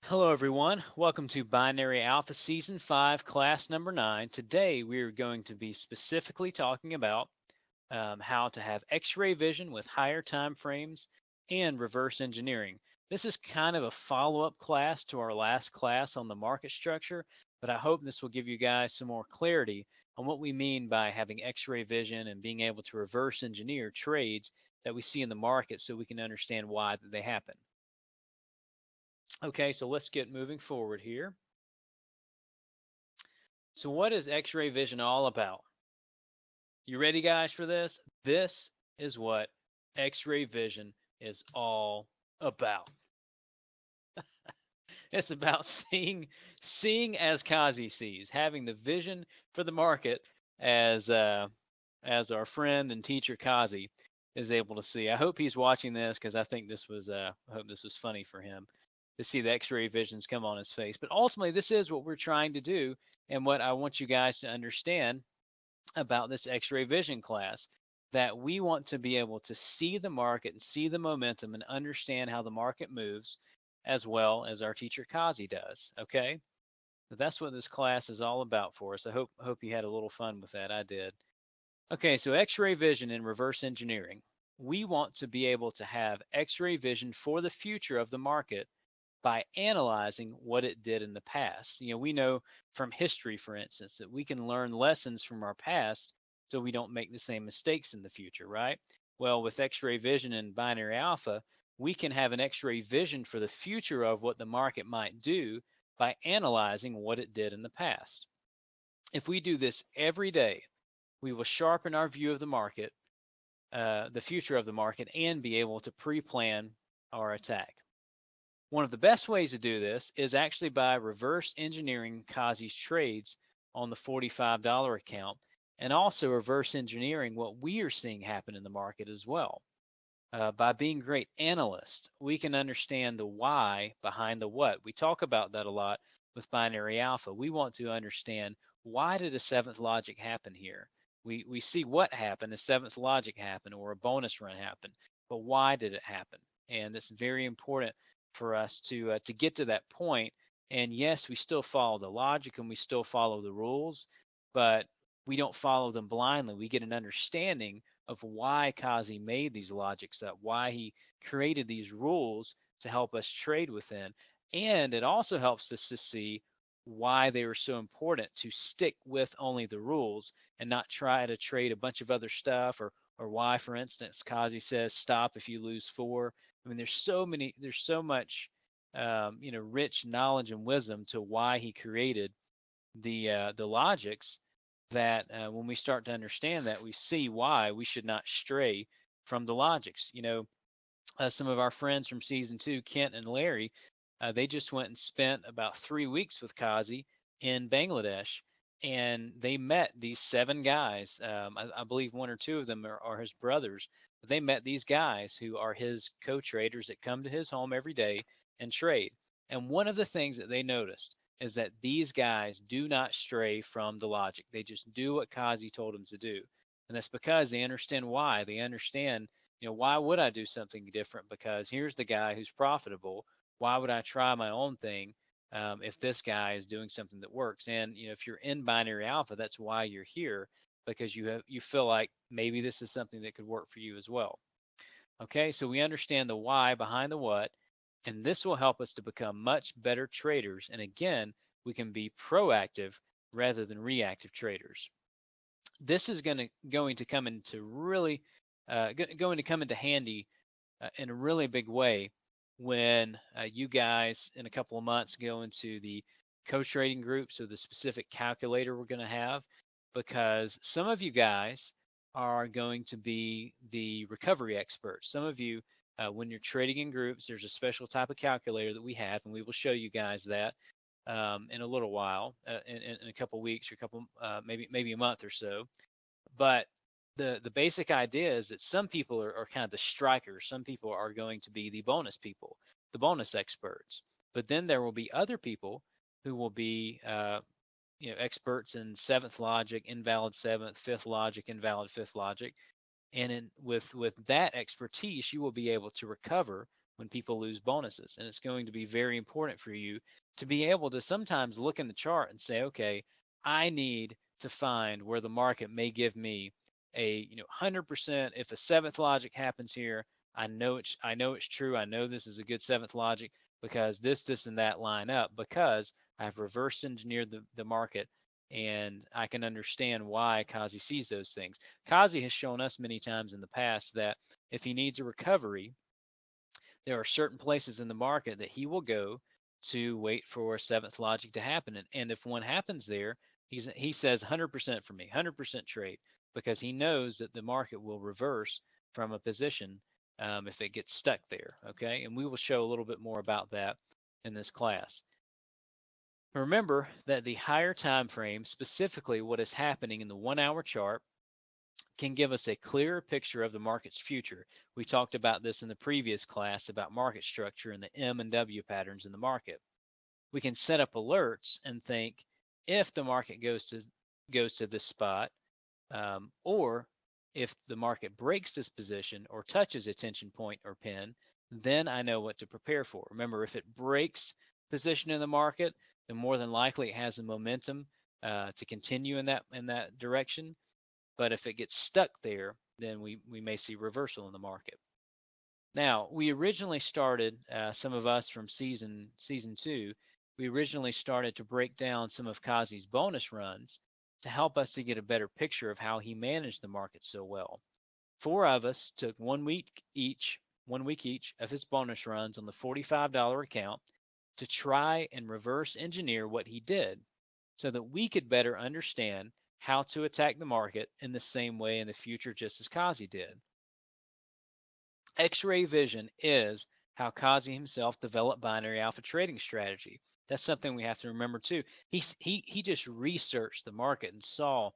Hello, everyone. Welcome to Binary Alpha Season 5, Class Number 9. Today, we are going to be specifically talking about how to have X ray vision with higher time frames and reverse engineering. This is kind of a follow up class to our last class on the market structure, but I hope this will give you guys some more clarity on what we mean by having X ray vision and being able to reverse engineer trades that we see in the market so we can understand why they happen. Okay, so let's get moving forward here. So, what is X ray vision all about? You ready, guys, for this? This is what X ray vision is all about. It's about seeing as Kazi sees, having the vision for the market as our friend and teacher Kazi is able to see. I hope he's watching this because I think I hope this was funny for him to see the X-ray visions come on his face. But ultimately, this is what we're trying to do, and what I want you guys to understand about this X-ray vision class, that we want to be able to see the market and see the momentum and understand how the market moves as well as our teacher Kazi does. Okay? So that's what this class is all about for us. I hope you had a little fun with that. I did. Okay, so X-ray vision and reverse engineering. We want to be able to have X-ray vision for the future of the market by analyzing what it did in the past. We know from history, for instance, that we can learn lessons from our past so we don't make the same mistakes in the future, right? Well, with X-ray vision and binary alpha, we can have an X-ray vision for the future of what the market might do by analyzing what it did in the past. If we do this every day, we will sharpen our view of the market, the future of the market, and be able to pre-plan our attack. One of the best ways to do this is actually by reverse engineering Kazi's trades on the $45 account, and also reverse engineering what we are seeing happen in the market as well. By being great analysts, we can understand the why behind the what. We talk about that a lot with binary alpha. We want to understand, why did a seventh logic happen here? We see what happened, a seventh logic happened, or a bonus run happened, but why did it happen? And it's very important for us to get to that point. And yes, we still follow the logic and we still follow the rules, but we don't follow them blindly. We get an understanding of why Kazi made these logics up, why he created these rules to help us trade within. And it also helps us to see why they were so important to stick with only the rules and not try to trade a bunch of other stuff, or why, for instance, Kazi says stop if you lose four. I mean, there's so much, rich knowledge and wisdom to why he created the logics, that when we start to understand that, we see why we should not stray from the logics. Some of our friends from season 2, Kent and Larry, they just went and spent about 3 weeks with Kazi in Bangladesh, and they met these 7 guys. I believe 1 or 2 of them are his brothers. But they met these guys who are his co-traders that come to his home every day and trade. And one of the things that they noticed is that these guys do not stray from the logic. They just do what Kazi told them to do. And that's because they understand why. They understand, why would I do something different? Because here's the guy who's profitable. Why would I try my own thing if this guy is doing something that works? And if you're in binary alpha, that's why you're here, because you feel like maybe this is something that could work for you as well. Okay, so we understand the why behind the what, and this will help us to become much better traders. And again, we can be proactive rather than reactive traders. This is going to come into handy in a really big way when you guys in a couple of months go into the co-trading group, so the specific calculator we're going to have, because some of you guys are going to be the recovery experts. Some of you, when you're trading in groups, there's a special type of calculator that we have, and we will show you guys that in a little while, in a couple of weeks, or maybe a month or so. But the basic idea is that some people are kind of the strikers. Some people are going to be the bonus people, the bonus experts. But then there will be other people who will be experts in seventh logic, invalid seventh, fifth logic, invalid fifth logic. And with that expertise, you will be able to recover when people lose bonuses. And it's going to be very important for you to be able to sometimes look in the chart and say, okay, I need to find where the market may give me a 100%. If a seventh logic happens here, I know it's true. I know this is a good seventh logic because this and that line up because I've reverse engineered the market and I can understand why Kazi sees those things. Kazi has shown us many times in the past that if he needs a recovery, there are certain places in the market that he will go to wait for a seventh logic to happen. And if one happens there, he says 100% for me, 100% trade, because he knows that the market will reverse from a position if it gets stuck there. Okay, and we will show a little bit more about that in this class. Remember that the higher time frame, specifically what is happening in the 1 hour chart, can give us a clearer picture of the market's future. We talked about this in the previous class about market structure and the M and W patterns in the market. We can set up alerts and think if the market goes to this spot, or if the market breaks this position or touches a tension point or pin, then I know what to prepare for. Remember, if it breaks position in the market, then more than likely it has the momentum to continue in that direction. But if it gets stuck there, then we may see reversal in the market. Now, we originally started, some of us from season 2, we originally started to break down some of Kazi's bonus runs to help us to get a better picture of how he managed the market so well. 4 of us took 1 week each of his bonus runs on the $45 account to try and reverse engineer what he did so that we could better understand how to attack the market in the same way in the future, just as Kazi did. X-ray vision is how Kazi himself developed binary alpha trading strategy. That's something we have to remember too. He just researched the market and saw